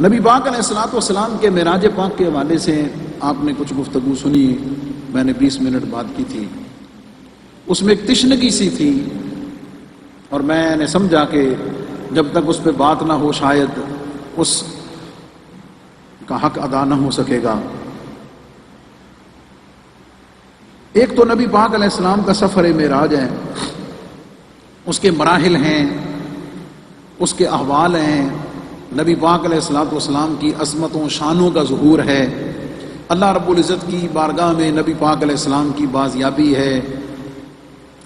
نبی پاک علیہ الصلوۃ والسلام کے معراج پاک کے حوالے سے آپ نے کچھ گفتگو سنی، میں نے 20 منٹ بات کی تھی، اس میں ایک تشنگی سی تھی اور میں نے سمجھا کہ جب تک اس پہ بات نہ ہو شاید اس کا حق ادا نہ ہو سکے گا۔ ایک تو نبی پاک علیہ السلام کا سفر معراج ہے، اس کے مراحل ہیں، اس کے احوال ہیں، نبی پاک علیہ الصلوۃ والسلام کی عظمتوں شانوں کا ظہور ہے، اللہ رب العزت کی بارگاہ میں نبی پاک علیہ السلام کی بازیابی ہے،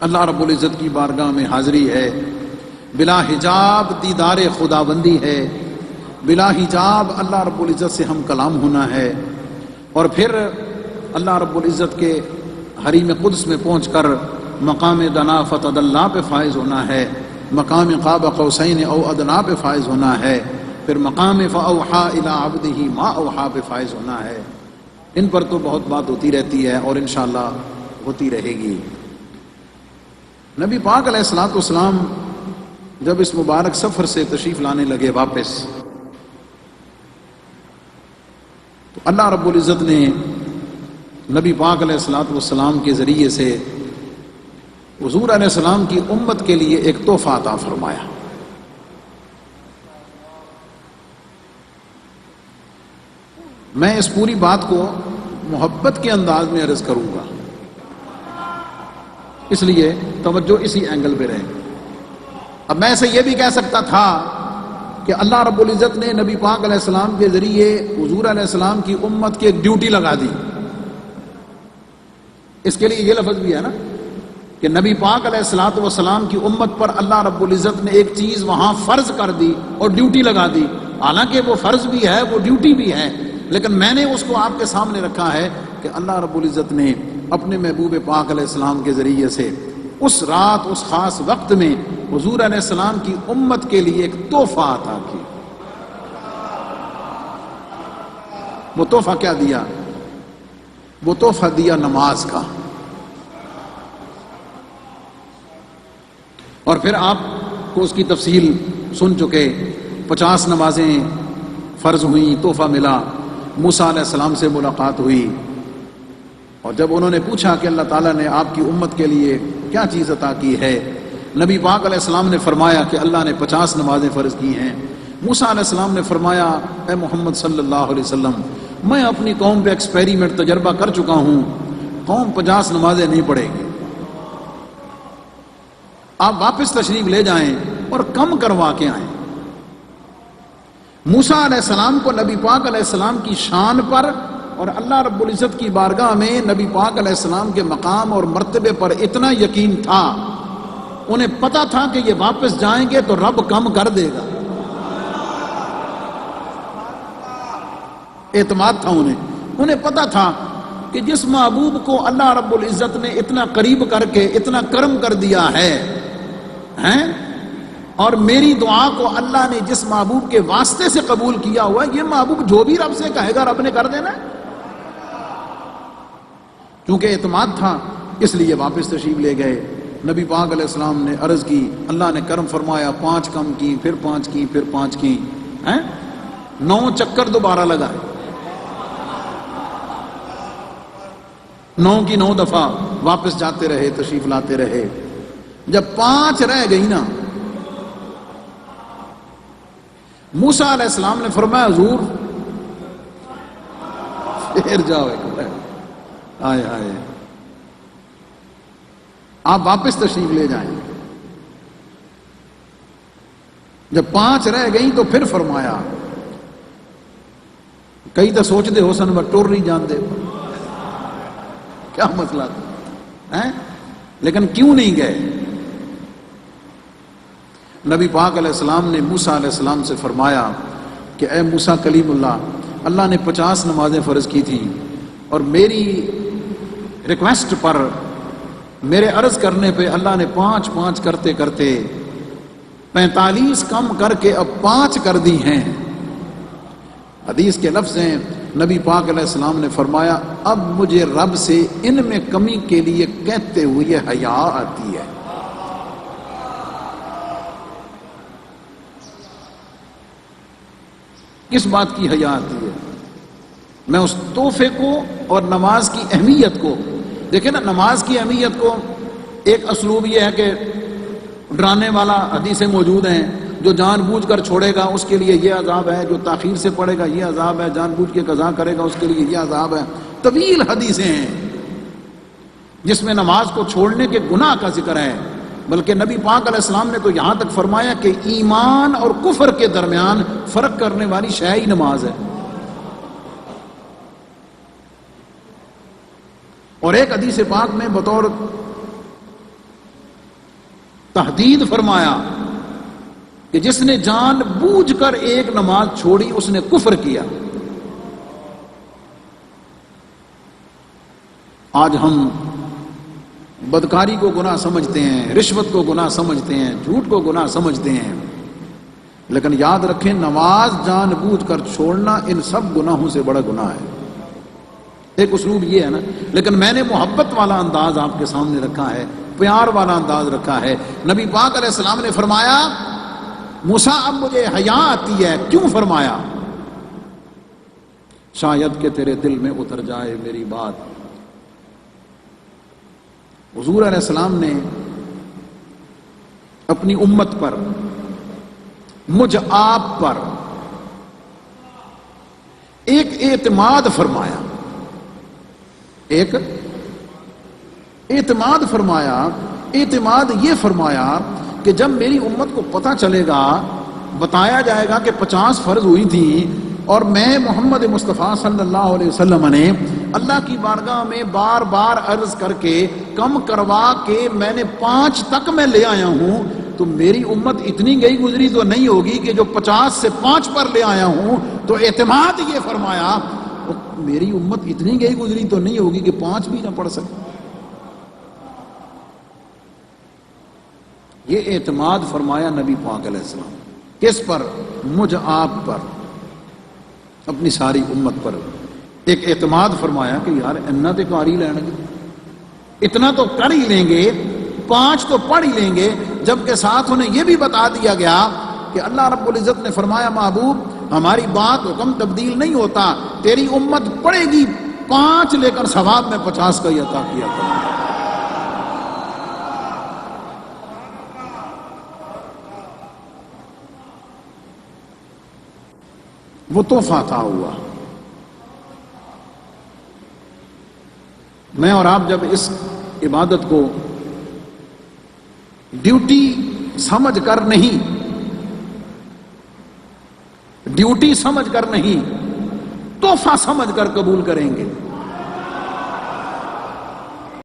اللہ رب العزت کی بارگاہ میں حاضری ہے، بلا حجاب دیدار خداوندی ہے، بلا حجاب اللہ رب العزت سے ہم کلام ہونا ہے، اور پھر اللہ رب العزت کے حریم قدس میں پہنچ کر مقام دنا فتد اللہ پہ فائز ہونا ہے، مقام قاب قوسین او ادنا پہ فائز ہونا ہے، پھر مقام فاوحا الی عبدہ ما اوحا پہ فائز ہونا ہے۔ ان پر تو بہت بات ہوتی رہتی ہے اور انشاءاللہ ہوتی رہے گی۔ نبی پاک علیہ الصلوۃ والسلام جب اس مبارک سفر سے تشریف لانے لگے واپس، تو اللہ رب العزت نے نبی پاک علیہ الصلوۃ والسلام کے ذریعے سے حضور علیہ السلام کی امت کے لیے ایک تحفہ عطا فرمایا۔ میں اس پوری بات کو محبت کے انداز میں عرض کروں گا، اس لیے توجہ اسی اینگل پہ رہے۔ اب میں اسے یہ بھی کہہ سکتا تھا کہ اللہ رب العزت نے نبی پاک علیہ السلام کے ذریعے حضور علیہ السلام کی امت کی ایک ڈیوٹی لگا دی۔ اس کے لیے یہ لفظ بھی ہے نا کہ نبی پاک علیہ الصلوۃ والسلام کی امت پر اللہ رب العزت نے ایک چیز وہاں فرض کر دی اور ڈیوٹی لگا دی، حالانکہ وہ فرض بھی ہے، وہ ڈیوٹی بھی ہے، لیکن میں نے اس کو آپ کے سامنے رکھا ہے کہ اللہ رب العزت نے اپنے محبوب پاک علیہ السلام کے ذریعے سے اس رات، اس خاص وقت میں حضور علیہ السلام کی امت کے لیے ایک تحفہ عطا کی۔ وہ تحفہ کیا دیا؟ وہ تحفہ دیا نماز کا۔ اور پھر آپ کو اس کی تفصیل سن چکے، 50 نمازیں فرض ہوئیں، تحفہ ملا، موسیٰ علیہ السلام سے ملاقات ہوئی، اور جب انہوں نے پوچھا کہ اللہ تعالیٰ نے آپ کی امت کے لیے کیا چیز عطا کی ہے، نبی پاک علیہ السلام نے فرمایا کہ اللہ نے 50 نمازیں فرض کی ہیں۔ موسیٰ علیہ السلام نے فرمایا اے محمد صلی اللہ علیہ وسلم، میں اپنی قوم پہ ایکسپیریمنٹ تجربہ کر چکا ہوں، قوم 50 نمازیں نہیں پڑھے گی، آپ واپس تشریف لے جائیں اور کم کروا کے آئیں۔ موسیٰ علیہ السلام کو نبی پاک علیہ السلام کی شان پر اور اللہ رب العزت کی بارگاہ میں نبی پاک علیہ السلام کے مقام اور مرتبے پر اتنا یقین تھا، انہیں پتا تھا کہ یہ واپس جائیں گے تو رب کم کر دے گا، اعتماد تھا انہیں پتا تھا کہ جس محبوب کو اللہ رب العزت نے اتنا قریب کر کے اتنا کرم کر دیا ہے اور میری دعا کو اللہ نے جس محبوب کے واسطے سے قبول کیا ہوا ہے، یہ محبوب جو بھی رب سے کہے گا رب نے کر دینا ہے۔ کیونکہ اعتماد تھا اس لیے واپس تشریف لے گئے۔ نبی پاک علیہ السلام نے عرض کی، اللہ نے کرم فرمایا، 5 کم کی، پھر 5 کی، پھر 5 کی، 9 چکر دوبارہ لگائے، 9 کی 9 دفعہ واپس جاتے رہے، تشریف لاتے رہے۔ جب 5 رہ گئی نا، موسیٰ علیہ السلام نے فرمایا حضور پھر جاؤ، آئے آئے آپ واپس تشریف لے جائیں۔ جب 5 رہ گئیں تو پھر فرمایا، کئی تو سوچ دے حسن و ٹور نہیں جانتے کیا مسئلہ تھا، لیکن کیوں نہیں گئے؟ نبی پاک علیہ السلام نے موسیٰ علیہ السلام سے فرمایا کہ اے موسیٰ کلیم اللہ نے 50 نمازیں فرض کی تھی، اور میری ریکویسٹ پر، میرے عرض کرنے پہ اللہ نے 5 کرتے کرتے 45 کم کر کے اب 5 کر دی ہیں۔ حدیث کے لفظ ہیں، نبی پاک علیہ السلام نے فرمایا اب مجھے رب سے ان میں کمی کے لیے کہتے ہوئے حیا آتی ہے۔ کس بات کی حیا آتی ہے؟ میں اس تحفے کو اور نماز کی اہمیت کو دیکھیں نا. نماز کی اہمیت کو ایک اسلوب یہ ہے کہ ڈرانے والا حدیثیں موجود ہیں، جو جان بوجھ کر چھوڑے گا اس کے لیے یہ عذاب ہے، جو تاخیر سے پڑھے گا یہ عذاب ہے، جان بوجھ کے قضا کرے گا اس کے لیے یہ عذاب ہے. طویل حدیثیں ہیں جس میں نماز کو چھوڑنے کے گناہ کا ذکر ہے. بلکہ نبی پاک علیہ السلام نے تو یہاں تک فرمایا کہ ایمان اور کفر کے درمیان فرق کرنے والی شے ہی نماز ہے. اور ایک حدیث پاک میں بطور تحدید فرمایا کہ جس نے جان بوجھ کر ایک نماز چھوڑی اس نے کفر کیا. آج ہم بدکاری کو گناہ سمجھتے ہیں، رشوت کو گناہ سمجھتے ہیں، جھوٹ کو گناہ سمجھتے ہیں، لیکن یاد رکھیں نماز جان بوجھ کر چھوڑنا ان سب گناہوں سے بڑا گناہ ہے. ایک اسلوب یہ ہے نا، لیکن میں نے محبت والا انداز آپ کے سامنے رکھا ہے، پیار والا انداز رکھا ہے. نبی پاک علیہ السلام نے فرمایا موسیٰ اب مجھے حیا آتی ہے. کیوں فرمایا؟ شاید کہ تیرے دل میں اتر جائے میری بات. حضور علیہ السلام نے اپنی امت پر، مجھ آپ پر ایک اعتماد فرمایا، ایک اعتماد فرمایا. اعتماد یہ فرمایا کہ جب میری امت کو پتہ چلے گا، بتایا جائے گا کہ 50 فرض ہوئی تھی اور میں محمد مصطفیٰ صلی اللہ علیہ وسلم نے اللہ کی بارگاہ میں بار بار عرض کر کے کم کروا کے میں نے 5 تک میں لے آیا ہوں، تو میری امت اتنی گئی گزری تو نہیں ہوگی کہ جو 50 سے 5 پر لے آیا ہوں. تو اعتماد یہ فرمایا میری امت اتنی گئی گزری تو نہیں ہوگی کہ 5 بھی نہ پڑھ سکے. یہ اعتماد فرمایا نبی پاک علیہ السلام. کس پر؟ مجھ آپ پر، اپنی ساری امت پر. ایک اعتماد فرمایا کہ یار اتنا تو کر ہی لیں گے، اتنا تو کر ہی لیں گے، 5 تو پڑھ ہی لیں گے. جبکہ ساتھ انہیں یہ بھی بتا دیا گیا کہ اللہ رب العزت نے فرمایا محبوب ہماری بات حکم تبدیل نہیں ہوتا، تیری امت پڑھے گی 5 لیکن ثواب میں 50 کا ہی عطا کیا کروں. وہ تحفہ تھا ہوا. میں اور آپ جب اس عبادت کو ڈیوٹی سمجھ کر نہیں، ڈیوٹی سمجھ کر نہیں، تحفہ سمجھ کر قبول کریں گے